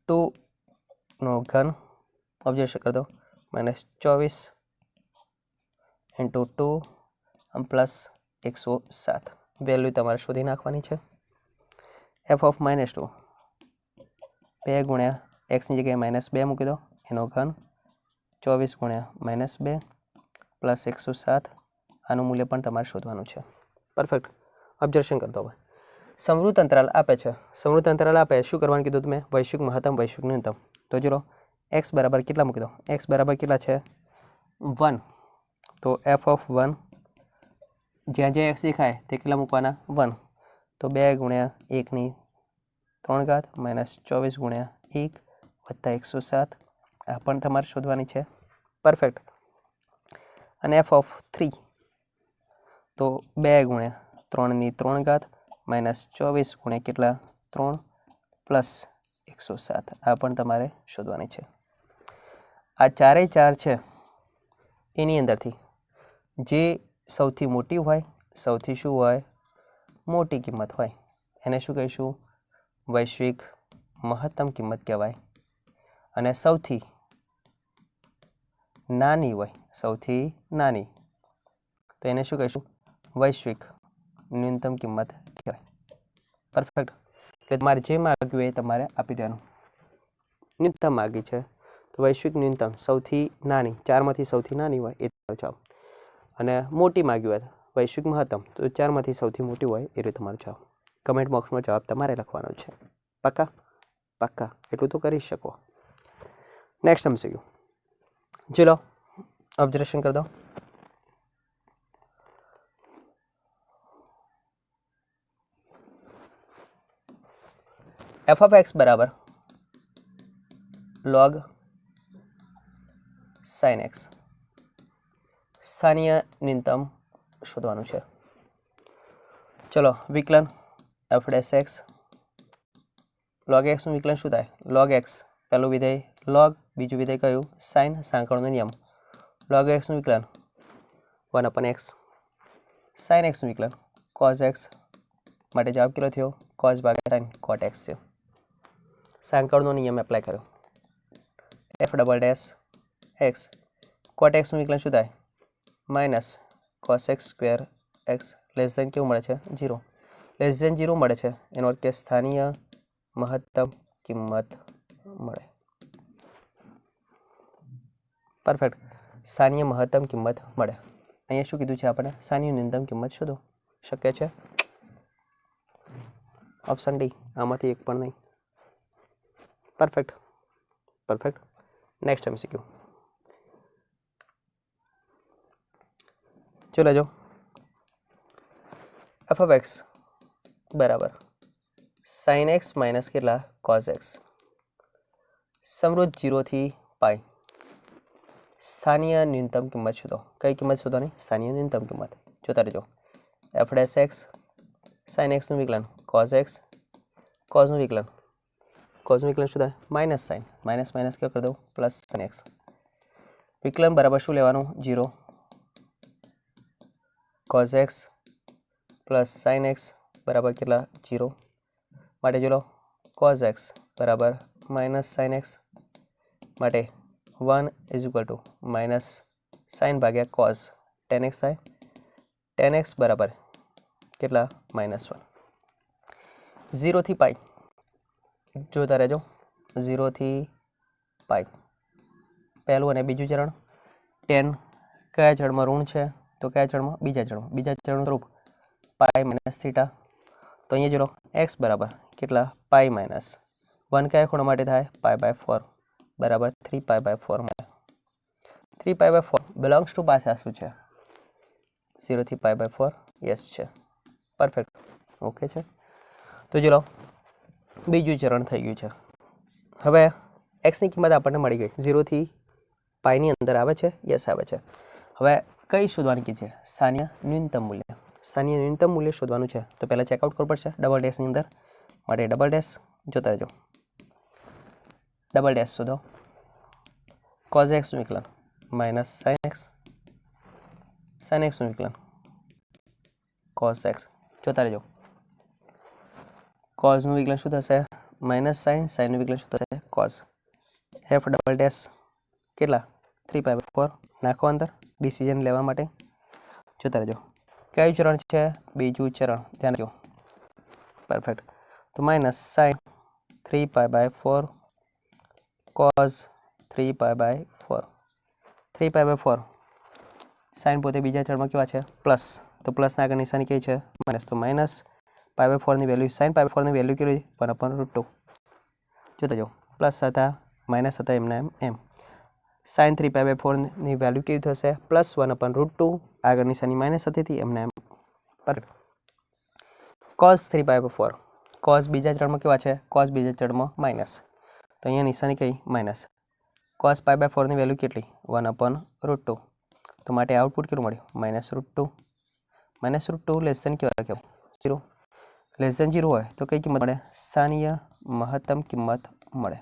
2 નો ઘન ઓબ્ઝર્વેશન કરી દો -24 ઇન્ટુ 2 પ્લસ 107 વેલ્યુ તમારે શોધી નાખવાની છે f ઓફ -2 2 ગુણ્યા એક્સની જગ્યાએ -2 મૂકી દો એનો ઘન 24 ગુણ્યા -2 પ્લસ 107 આનું મૂલ્ય પણ તમારે શોધવાનું છે પરફેક્ટ ઓબ્ઝર્વેશન કરતો હવે સમૃદ્ધ અંતરાલ આપે છે સમૃદ્ધ અંતરાલ આપે શું કરવાનું કીધું તમે વૈશ્વિક મહત્તમ વૈશ્વિક ન્યૂનતમ તો ચલો x બરાબર કેટલા મૂકી દો x બરાબર કેટલા છે 1 તો f ઓફ 1 જ્યાં જ્યાં x દેખાય તે કેટલા મૂકવાના 1 તો 2 ગુણ્યા 1 ની 3 ઘાત -24 ગુણ્યા 1 વત્તા 107 આ પણ તમારે શોધવાની છે પરફેક્ટ અને f ઓફ 3 તો 2 ગુણ્યા 3 ની 3 ઘાત -24 ગુણ્યા કેટલા 3 પ્લસ 107 આ પણ તમારે શોધવાની છે આ ચારેય ચાર છે એની અંદરથી જે સૌથી મોટી હોય સૌથી શું હોય મોટી કિંમત હોય એને શું કહીશું વૈશ્વિક મહત્તમ કિંમત કહેવાય અને સૌથી નાની હોય સૌથી નાની તો એને શું કહીશું વૈશ્વિક ન્યૂનતમ કિંમત કહેવાય પરફેક્ટ એટલે તમારે જે માગ્યું એ તમારે આપી દેવાનું ન્યૂનતમ માગી છે તો વૈશ્વિક ન્યૂનતમ સૌથી નાની ચારમાંથી સૌથી નાની હોય એ તમારો જવાબ અને મોટી માગ્યું હોય વૈશ્વિક મહત્તમ તો ચારમાંથી સૌથી મોટી હોય એ રીતે તમારો જવાબ કમેન્ટ બોક્સમાં જવાબ તમારે લખવાનો છે પાક્કા પાક્કા એટલું તો કરી શકો નેક્સ્ટ MCQ ચલો ઓબ્ઝર્વેશન કરી દો f of x બરાબર log sin x સ્થાનીય ન્યૂનતમ શોધવાનું છે ચલો વિકલન f dash x log x નું વિકલન શું થાય log x પહેલું વિધેય log બીજું વિધેય કયું sin સાંકળનો નિયમ log x નું વિકલન 1/x sin x નું વિકલન cos x માટે જવાબ કેટલો થયો cos ભાગ્યા sin cot x થયો સાંકળનો નિયમ એપ્લાય કર્યો f double dash x cot x નું વિકલન શું થાય minus cos x square x less than કેવું મળે છે 0 લેસ ધેન 0 મળે છે એનો અર્થ કે સ્થાનીય મહત્તમ કિંમત મળે પરફેક્ટ સ્થાનીય મહત્તમ કિંમત મળે અહીંયા શું કીધું છે આપણે સ્થાનીય ન્યૂનતમ કિંમત શોધો શક્ય છે ઓપ્શન ડી આમાંથી એક પણ નહીં પરફેક્ટ પરફેક્ટ નેક્સ્ટ MCQ ચલો જો f of x બરાબર sin x માઇનસ કેટલા cos x સમૃદ્ધ 0 થી પાઈ સ્થાનીય ન્યૂનતમ કિંમત શોધો કઈ કિંમત શોધવાની સ્થાનીય ન્યૂનતમ કિંમત જોતા રહેજો f dash x sin x નું વિકલન cos x cos નું વિકલન શું થાય માઇનસ સાઇન માઇનસ માઇનસ क्या कर दो प्लस sin x વિકલન બરાબર શું લેવાનું 0 cos x plus sin x બરાબર કેટલા 0 માટે ચલો cos x બરાબર માઇનસ sin x માટે 1 is equal to minus sign ભાગ્યા cos tan x થાય tan x બરાબર કેટલા -1 0 થી પાઈ જોતા રહેજો 0 થી પાઈ પહેલું અને બીજું ચરણ tan કયા ચરણમાં ઋણ છે તો કયા ચરણમાં બીજા ચરણનું સ્વરૂપ પાઈ માઇનસ થીટા તો અહીંયા ચલો x બરાબર કેટલા પાઈ માઇનસ 1 કયા ખૂણા માટે થાય π/4 બરાબર 3π/4 મળે 3π/4 બિલોંગ્સ ટુ પાછા શું છે 0 થી π/4 યસ છે પરફેક્ટ ઓકે છે તો ચલો બીજું ચરણ થઈ ગયું છે હવે એક્સની કિંમત આપણને મળી ગઈ 0 થી પાઈની અંદર આવે છે, યસ આવે છે. હવે કઈ શોધવાની કી છે? સ્થાનીય ન્યૂનતમ મૂલ્ય. સ્થાનીય ન્યૂનતમ મૂલ્ય શોધવાનું છે. તો પહેલાં ચેકઆઉટ કરવું પડશે ડબલ ડેશની અંદર. માટે ડબલ ડેશ જોતા રહેજો. ડબલ ડેશ શોધો. કોઝ એક્સનું વિકલન માઇનસ સાઇન એક્સ, સાઇન એક્સનું વિકલન કોઝ એક્સ જોતા રહેજો. કોઝનું વિકલન શું થશે? માઇનસ સાઇન, સાઇનનું વિકલન શું થશે? કોઝ. એફ ડબલ ડેશ કેટલા? 3π/4 નાખો અંદર ડિસિઝન લેવા માટે. જોતા રહેજો. કયું ચરણ છે? બીજું ચરણ. ધ્યાન રાખજો. પરફેક્ટ. તો માઇનસ સાઇન 3π/4 કોઝ 3π/4. 3π/4 સાઇન પોતે બીજા ચરણમાં કેવા છે? પ્લસ. તો પ્લસના આગળ નિશાની કઈ છે? માઇનસ. તો માઇનસ π/4ની વેલ્યુ, સાઇન π/4ની વેલ્યુ કેટલી? 1/√2. જોતા જાઓ. પ્લસ હતા માઇનસ હતા એમના એમ. સાઇન 3π/4ની વેલ્યુ કેવી થશે? પ્લસ 1/√2. આગળ નિશાની માઇનસ હતી એમના એમ. પરફેક્ટ. કોઝ 3π/4. કોઝ બીજા ચરણમાં કેવા છે? કોઝ બીજા ચરણમાં માઇનસ. તો અહીંયા નિશાની કઈ? માઇનસ. કોઝ π/4ની વેલ્યુ કેટલી? 1/√2. તો માટે આઉટપુટ કેટલું મળ્યું? -√2. -√2 લેસ ધેન કેવા કેવું? 0. લેસ ધેન 0 હોય તો કઈ કિંમત મળે? સ્થાનીય મહત્તમ કિંમત મળે.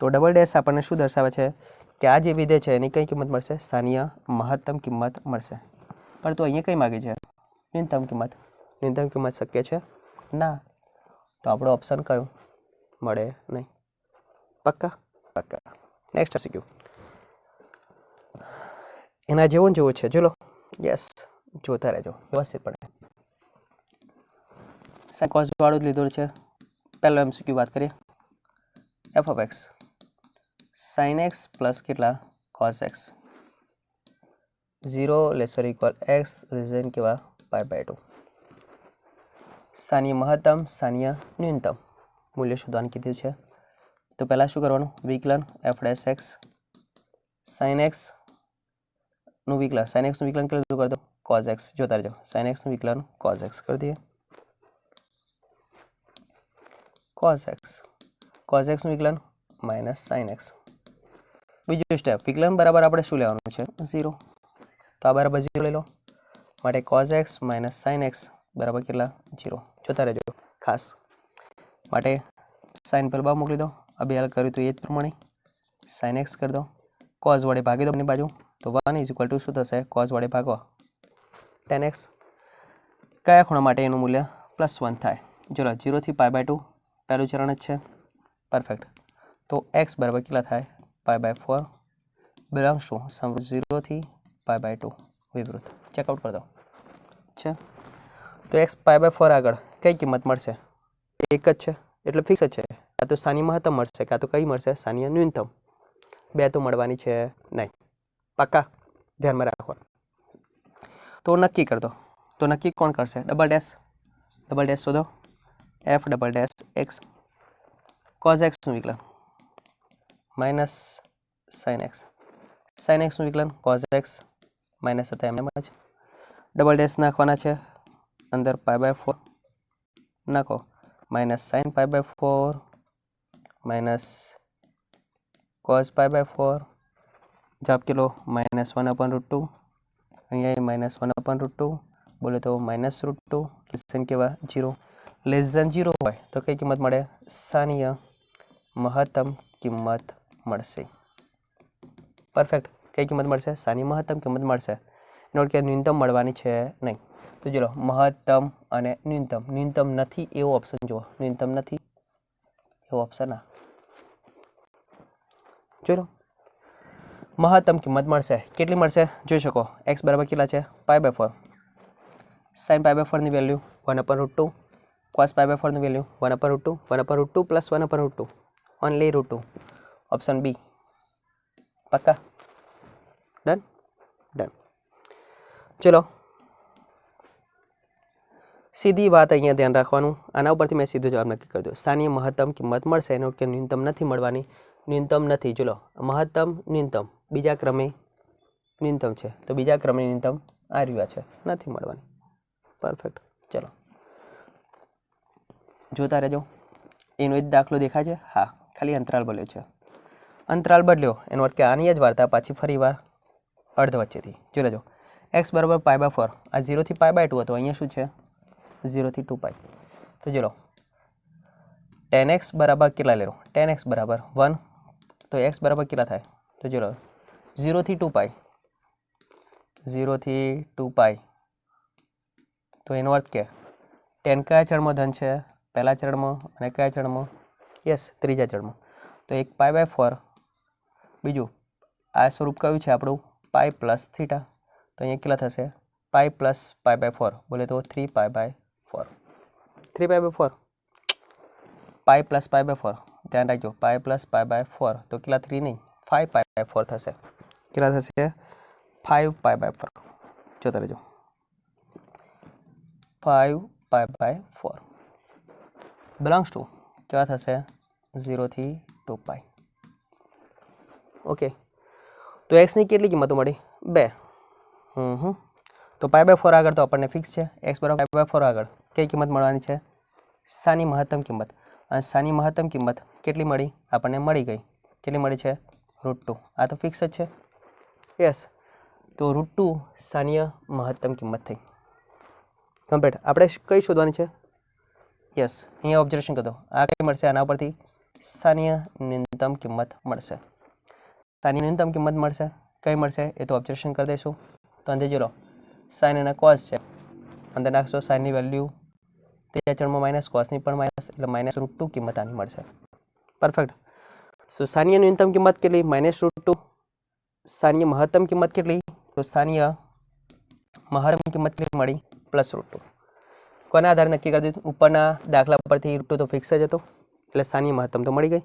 તો ડબલ ડેશ આપણને શું દર્શાવે છે? કે આ જે વિધેય છે એની કઈ કિંમત મળશે? સ્થાનીય મહત્તમ કિંમત મળશે. પરંતુ અહીંયા કઈ માગે છે? ન્યૂનતમ કિંમત. ન્યૂનતમ કિંમત શક્ય છે? ના. તો આપણો ઓપ્શન કયો? મળે નહીં. પક્કા? પક્કા. નેક્સ્ટ શીખ્યું. એના જેવો જેવો છે. ચલો યસ જોતા રહેજો વ્યવસ્થિત પડે. સાઇન કોઝ વાળું જ લીધું છે. પહેલો MCQ વાત કરીએ. F of X sine X plus કેટલા? Cos X 0 lesser equal X reason કેવા? π/2. સ્થાનીય મહત્તમ, સ્થાનીય ન્યૂનતમ મૂલ્ય શોધવાનું કીધું છે. તો પહેલાં શું કરવાનું? વિકલન એફ ડેશ એક્સ સાઇન એક્સનું વિકલન, સાઇન એક્સનું વિકલન કેટલું કરી દો? Cause x. જોતા રહેજો. સાઇન એક્સનું વિકલન કોઝ એક્સ કરી દઈએ. Cause x. કોઝ એક્સનું વિકલન માઇનસ સાઇન એક્સ. બીજું સ્ટેપ વિકલન બરાબર આપણે શું લેવાનું છે? 0. તો આ બરાબર 0 લઈ લો. માટે cause x minus sine x બરાબર કેટલા? 0. જોતા રહેજો ખાસ. માટે સાઇન પર બાજુ મોકલી દો. અભી હાલ કર્યું તો એ જ પ્રમાણે સાઇન એક્સ કરી દો. કોઝ વડે ભાગી દો બંને બાજુ. તો 1 = શું થશે? કોઝ વડે ભાગો tan x. કયા ખૂણા માટે એનું મૂલ્ય? +1 થાય. ચલો 0 થી π/2 પહેલું ચરણ જ છે. પરફેક્ટ. તો x બરાબર કેટલા થાય? π/4 બિલોંગ્સ ટુ સમૃદ્ધ 0 થી π/2 વિવૃત. ચેકઆઉટ કરી દો છે. તો x π/4 આગળ કઈ કિંમત મળશે? એક જ છે એટલે ફિક્સ જ છે. કાં તો સ્થાનીય મહત્તમ મળશે, કાં તો કઈ મળશે? સ્થાનીય ન્યૂનતમ. બે તો મળવાની છે નહીં. પાક્કા? ધ્યાનમાં રાખવાનું. તો નક્કી કરી દો. તો નક્કી કોણ કરશે? ડબલ ડેશ શોધો. F double dash X cos એક્સનું વિકલન માઇનસ સાઇન એક્સ, સાઇન એક્સનું વિકલન કોઝ એક્સ માઇનસ હતા એમને જ. ડબલ ડેશ નાખવાના છે અંદર π/4 નાખો. માઇનસ સાઇન π/4 માઇનસ કોઝ π/4 જવાબ કેટલો? -1/√2. અહીંયા -1/√2 બોલે તો -√2 લેસ ધેન કેવા? 0. લેસ ધેન 0 હોય તો કઈ કિંમત મળે? સ્થાનીય મહત્તમ કિંમત મળશે. પરફેક્ટ. કઈ કિંમત મળશે? સ્થાનીય મહત્તમ કિંમત મળશે. એનો અર્થ કે ન્યૂનતમ મળવાની છે નહીં. તો ચલો મહત્તમ અને ન્યૂનતમ. ન્યૂનતમ નથી એવો ઓપ્શન જુઓ. ન્યૂનતમ નથી એવો ઓપ્શન આ જોઈ લો. મહત્તમ કિંમત મળશે. કેટલી મળશે જોઈ શકો. x બરાબર કેટલા છે? π/4. સાઇન π/4ની વેલ્યુ 1/√2. કોસ π/4ની વેલ્યુ 1/√2. 1/√2 + 1/√2 ઓનલી √2. Option B. પક્કા? ડન. ચલો સીધી વાત અહીંયા ધ્યાન રાખવાનું. આના ઉપરથી મેં સીધો જવાબ નક્કી કરી દો. સ્થાનીય મહત્તમ કિંમત મળશે એનો કે ન્યૂનતમ નથી મળવાની. ન્યૂનતમ નથી. ચલો મહત્તમ ન્યૂનતમ બીજા ક્રમે ન્યૂનતમ છે તો બીજા ક્રમે ન્યૂનતમ આ રહ્યા છે, નથી મળવાની. પરફેક્ટ. ચલો જોતા રહેજો. એનો જ દાખલો દેખાય છે? હા, ખાલી અંતરાલ બદલ્યો છે. અંતરાલ બદલ્યો એનો અર્થ કે આની જ વાર્તા પાછી ફરી વાર અર્ધ વચ્ચેથી જો લેજો. એક્સ બરાબર π/4 આ 0 થી π/2 હતો, અહીંયા શું છે 0 થી 2π. તો જો લો tan x બરાબર કેટલા લેરો? tan x બરાબર 1. તો x બરાબર કેટલા થાય? તો જો લો 0 થી 2π 0 થી 2π. તો એનો અર્થ કે tan કયા ચરણમાં ધન છે? પહેલા ચરણમાં. અને કયા ચરણમાં? યસ, ત્રીજા ચરણમાં. તો 1π/4 બીજું આ સ્વરૂપ કયું છે આપણું? π + θ. તો અહીંયા કેટલા થશે? π + π/4 બોલે તો 3π/4. 3π/4 π + π/4 ધ્યાન રાખજો. π + π/4 તો કેટલા? 3 નહીં 5π/4 થશે. કેટલા થશે? 5π/4. જોતા રહેજો 5π/4 બિલોંગ્સ ટુ કેવા થશે? 0 થી 2π. ઓકે, તો એક્સની કેટલી કિંમતો મળી? 2. તો π/4 આગળ તો આપણને ફિક્સ છે. એક્સ બરાબર π/4 આગળ કઈ કિંમત મળવાની છે? સાની મહત્તમ કિંમત. અને સાની મહત્તમ કિંમત કેટલી મળી? આપણને મળી ગઈ. કેટલી મળી છે? √2. આ તો ફિક્સ જ છે. યસ, તો √2 સ્થાનીય મહત્તમ કિંમત થઈ. કમ્પ્લીટ. આપણે કઈ શોધવાની છે? યસ, અહીંયા ઓબ્ઝર્વેશન કરો. આ કઈ મળશે? આના પરથી સ્થાનીય ન્યૂનતમ કિંમત મળશે. સ્થાનીય ન્યૂનતમ કિંમત મળશે. કઈ મળશે એ તો ઓબ્ઝર્વેશન કરી દઈશું. તો અંદર જો લો સાઇન અને કોસ છે. અંદર નાખશો સાઇનની વેલ્યુ, તે ચરણમાં માઇનસ, કોસની પણ માઇનસ, એટલે -√2 કિંમત આની મળશે. પરફેક્ટ. સો સ્થાનીય ન્યૂનતમ કિંમત કેટલી? -√2. સ્થાનીય મહત્તમ કિંમત કેટલી? તો સ્થાનીય મહત્તમ કિંમત કેટલી મળી? +√2. કોના આધારે નક્કી કરી દીધું? ઉપરના દાખલા પરથી √2 તો ફિક્સ જ હતો, એટલે સ્થાનીય મહત્તમ તો મળી ગઈ.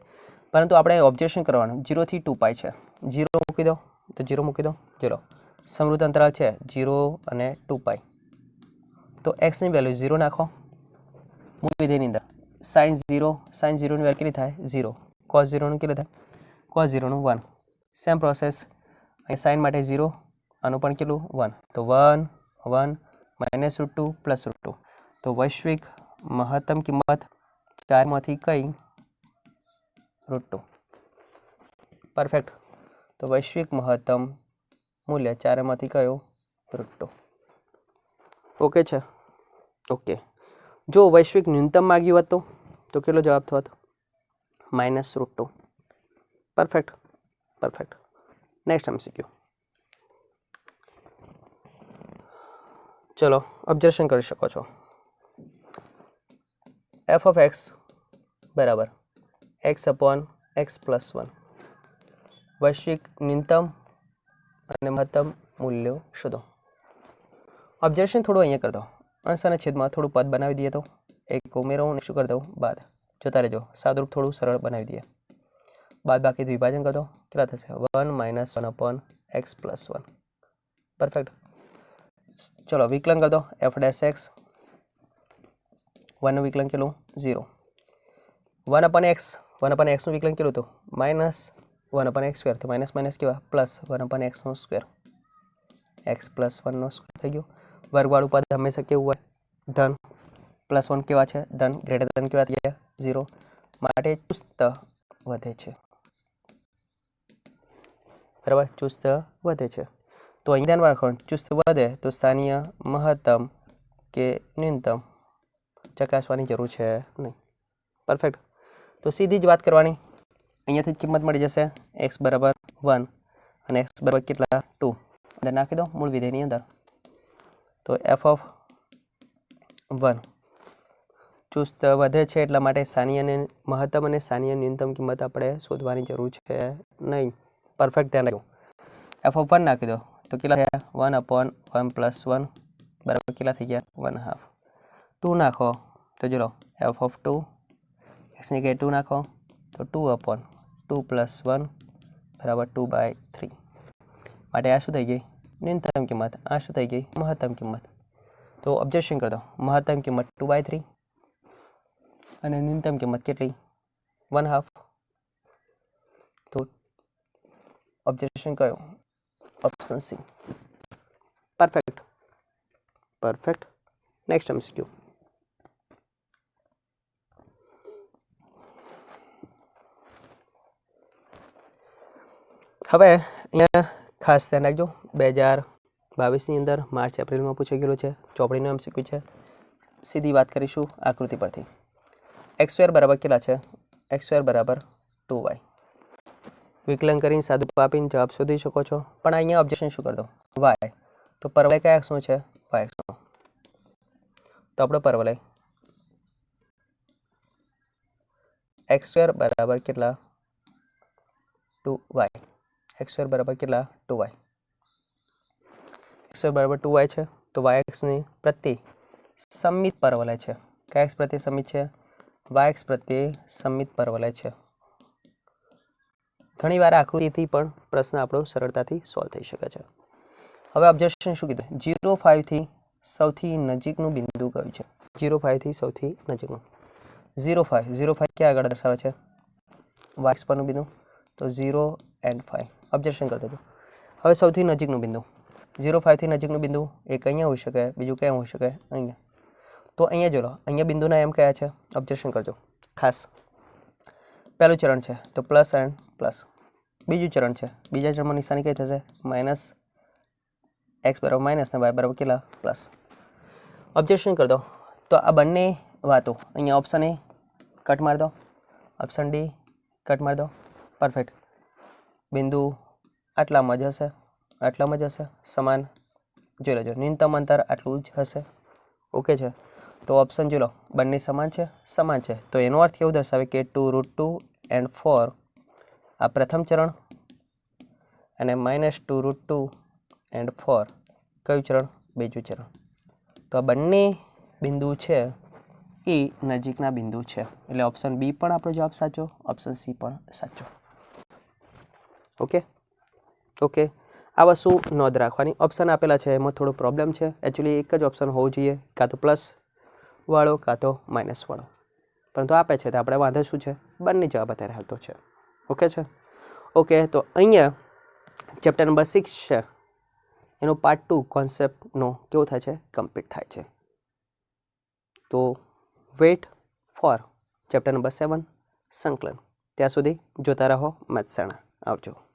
પરંતુ આપણે ઓબ્ઝર્વેશન કરવાનું 0 થી 2π છે. 0 મૂકી દો, તો 0 મૂકી દો. ચલો, સમૃદ્ધ અંતરાલ છે 0 અને 2π. તો એક્સની વેલ્યુ 0 નાખો. મૂળ વિધેયની અંદર sin 0 ની વેલ્યુ કેટલી થાય? 0. cos 0 નું કેટલું થાય? cos 0 નું 1. સેમ પ્રોસેસ અહીં સાઇન માટે 0, આનું પણ કેટલું? 1. તો 1 1 -√2 +√2. તો વૈશ્વિક મહત્તમ કિંમત 4માંથી કઈ? √2. પરફેક્ટ. તો વૈશ્વિક મહત્તમ મૂલ્ય 4માંથી કયો? √2. ઓકે છે? ઓકે. જો વૈશ્વિક ન્યૂનતમ માગ્યું હતું તો કેટલો જવાબ થોત? -√2. પરફેક્ટ. પરફેક્ટ. Next MCQ. ચલો, ઓબ્ઝર્વેશન કરી શકો છો. f(x) બરાબર x/x + 1 વૈશ્વિક ન્યૂનતમ અને મહત્તમ મૂલ્યો શોધો. ઓબ્ઝર્વેશન થોડું અહીંયા કરી દો. અંશ અને છેદમાં થોડું પદ બનાવી દઈએ, તો એક ઉમેરો અને શું કરી દઉં? બાદ. જોતા રહેજો, સાદુરૂપ થોડું સરળ બનાવી દઈએ. બાદ બાકી વિભાજન કરી દો. કેટલા થશે? 1 - 1/x + 1. પરફેક્ટ. ચલો, વિકલન કરી દો. f'(x) 1 નું વિકલન કેટલું? 0. 1/x 1/x નું વિકલન કેટલું હતું? -1/x². તો માઇનસ કેવા? +1/x². x + 1 નો સ્ક્વેર થઈ ગયો. વર્ગવાળું પદ હંમેશા કેવું હોય? ધન. +1 કેવા છે? ધન. ગ્રેટર ધન કેવા થઈ ગયા? 0. માટે ચુસ્ત વધે છે. બરાબર, ચુસ્ત વધે છે. તો અહીં ધ્યાન રાખવાનું, ચુસ્ત વધે તો સ્થાનીય મહત્તમ કે ન્યૂનતમ ચકાસવાની જરૂર છે નહીં. પરફેક્ટ. તો સીધી જ વાત કરવાની. અહીંયાથી જ કિંમત મળી જશે. x બરાબર 1 અને x બરાબર કેટલા? 2. અંદર નાખી દો મૂળ વિધેયની અંદર. તો f(1) ચુસ્ત વધે છે, એટલા માટે સ્થાનીય મહત્તમ અને સ્થાનીય ન્યૂનતમ કિંમત આપણે શોધવાની જરૂર છે નહીં. પરફેક્ટ. ધ્યાન રાખો. f(1) નાખી દો તો કેટલા થયા? 1/1 + 1 બરાબર કેટલા થઈ ગયા? 1/2. 2 નાખો તો જો f(2) x ની જગ્યાએ 2 નાખો તો 2/2 + 1 બરાબર 2/3. માટે આ શું થઈ ગઈ? ન્યૂનતમ કિંમત. આ શું થઈ ગઈ? મહત્તમ કિંમત. તો ઓબ્ઝર્વેશન કરી દો. મહત્તમ કિંમત 2/3 અને ન્યૂનતમ કિંમત કેટલી? 1/2. તો ઓબ્ઝર્વેશન કયો? Option C. Perfect. Perfect. Next MCQ. હવે અહીંયા ખાસ ધ્યાન રાખજો 2022ની અંદર માર્ચ એપ્રિલમાં પૂછાઈ ગયેલું છે, ચોપડીનું એમસીક્યુ છે. સીધી વાત કરીશું આકૃતિ પરથી. x² બરાબર કેટલા છે? x² બરાબર 2y. વિકલન કરીને સાદું આપીને જવાબ શોધી શકો છો, પણ અહીંયા ઓબ્જેક્શન શું કરી દો? y. તો પરવલય કયા એક્સનો છે? y એક્સનો. તો આપણો પરવલય x² બરાબર કેટલા? 2y. x² બરાબર કેટલા? 2y. x² બરાબર 2y છે, તો y એક્સની પ્રત્યે સમમિત પરવલય છે. કયા એક્સ પ્રત્યે સમમિત છે? y એક્સ પ્રત્યે સમમિત પરવલય છે. ઘણી વાર આકૃતિથી પણ પ્રશ્ન આપણો સરળતાથી સોલ્વ થઈ શકે છે. હવે ઓબ્જેક્શન શું કીધું? 0,5 થી સૌથી નજીકનું બિંદુ કયું છે? 0,5 થી સૌથી નજીકનું 0,5 ક્યાં આગળ દર્શાવે છે? y એક્સ પરનું બિંદુ, તો 0 and 5. ઓબ્જેક્શન કરી દેજો. હવે સૌથી નજીકનું બિંદુ 0,5 થી નજીકનું બિંદુ એક અહીંયા હોઈ શકે, બીજું ક્યાં હોઈ શકે? અહીંયા. તો અહીંયા જો લો, અહીંયા બિંદુના એમ કયા છે? ઓબ્જેક્શન કરજો ખાસ. પહેલું ચરણ છે તો પ્લસ એન્ડ પ્લસ. બીજું ચરણ છે, બીજા ચરણમાં નિશાની કઈ થશે? માઇનસ. એક્સ બરાબર માઇનસ ને વાય બરાબર કેટલા? પ્લસ. ઓબ્જેક્શન કરી દો. તો આ બંને વાતો અહીંયા ઓપ્શન એ કટ મારી દો, ઓપ્શન ડી કટ મારી દો. પરફેક્ટ. બિંદુ આટલામાં જ હશે, આટલામાં જ હશે, સમાન. જોઈ લેજો, ન્યૂનતમ અંતર આટલું જ હશે. ઓકે છે. તો ઓપ્શન જોઈ લો, બંને સમાન છે, સમાન છે. તો એનો અર્થ કેવું દર્શાવે કે 2√2 and 4 આ પ્રથમ ચરણ અને -2√2 and 4 કયું ચરણ? બીજું ચરણ. તો આ બંને બિંદુ છે એ નજીકના બિંદુ છે, એટલે ઓપ્શન બી પણ આપણો જવાબ સાચો, ઓપ્શન સી પણ સાચો. Okay okay. આ વસ્તુ નોંધ રાખવાની. ઓપ્શન આપેલા છે એમાં થોડો પ્રોબ્લેમ છે. એકચ્યુઅલી એક જ ઓપ્શન હોવું જોઈએ, કાં તો પ્લસ વાળો કાં તો માઇનસ વાળો, પરંતુ આપે છે તો આપણે વાંધો શું છે? બંને જવાબ અત્યારે હાલતો છે. ઓકે છે. ઓકે, તો અહીંયા ચેપ્ટર નંબર 6 છે એનો પાર્ટ 2 કોન્સેપ્ટનો કેવો થાય છે? કમ્પ્લીટ થાય છે. તો વેઇટ ફોર ચેપ્ટર નંબર 7 સંકલન. ત્યાં સુધી જોતા રહો મેથ્સણા. આવજો.